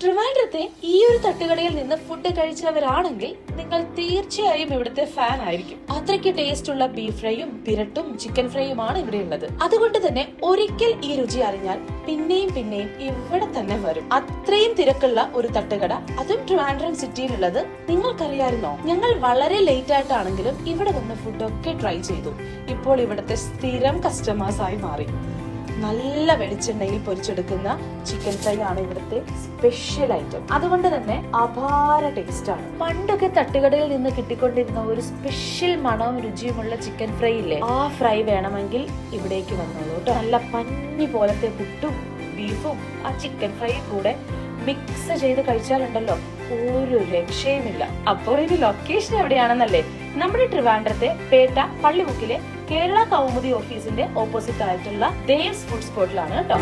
ട്രിവാൻഡ്രത്തെ ഈ ഒരു തട്ടുകടയിൽ നിന്ന് ഫുഡ് കഴിച്ചവരാണെങ്കിൽ നിങ്ങൾ തീർച്ചയായും ഇവിടുത്തെ ഫാൻ ആയിരിക്കും. അത്രയ്ക്ക് ടേസ്റ്റ് ഉള്ള ബീഫ് ഫ്രൈയും പിരട്ടും ചിക്കൻ ഫ്രൈയുമാണ് ഇവിടെ ഉള്ളത്. അതുകൊണ്ട് തന്നെ ഒരിക്കൽ ഈ രുചി അറിഞ്ഞാൽ പിന്നെയും പിന്നെയും ഇവിടെ തന്നെ വരും. അത്രയും തിരക്കുള്ള ഒരു തട്ടുകട, അതും ട്രിവാൻഡ്രം സിറ്റിയിലുള്ളത് നിങ്ങൾക്കറിയായിരുന്നോ? ഞങ്ങൾ വളരെ ലേറ്റ് ആയിട്ടാണെങ്കിലും ഇവിടെ വന്ന് ഫുഡൊക്കെ ട്രൈ ചെയ്തു. ഇപ്പോൾ ഇവിടുത്തെ സ്ഥിരം കസ്റ്റമേഴ്സ് ആയി മാറി. നല്ല വെളിച്ചെണ്ണയിൽ പൊരിച്ചെടുക്കുന്ന ചിക്കൻ ഫ്രൈ ആണ് ഇവിടുത്തെ സ്പെഷ്യൽ ഐറ്റം. അതുകൊണ്ട് തന്നെ അപാര ടേസ്റ്റ് ആണ്. പണ്ടൊക്കെ തട്ടുകടയിൽ നിന്ന് കിട്ടിക്കൊണ്ടിരുന്ന ഒരു സ്പെഷ്യൽ മണവും രുചിയുമുള്ള ചിക്കൻ ഫ്രൈ ഇല്ലേ, ആ ഫ്രൈ വേണമെങ്കിൽ ഇവിടേക്ക് വന്നോളൂ കേട്ടോ. നല്ല പഞ്ഞി പോലത്തെ പുട്ടും ബീഫും ആ ചിക്കൻ ഫ്രൈയും കൂടെ മിക്സ് ചെയ്ത് കഴിച്ചാലുണ്ടല്ലോ ഒരു രക്ഷയുമില്ല. അപ്പോൾ ഇത് ലൊക്കേഷൻ എവിടെയാണെന്നല്ലേ? നമ്മുടെ ട്രിവാൻഡ്രത്തെ പേട്ട പള്ളിമുക്കിലെ കേരള കൗമുദി ഓഫീസിന്റെ ഓപ്പോസിറ്റ് ആയിട്ടുള്ള ദേവ്സ് ഫുഡ് സ്പോട്ടിലാണ് കേട്ടോ.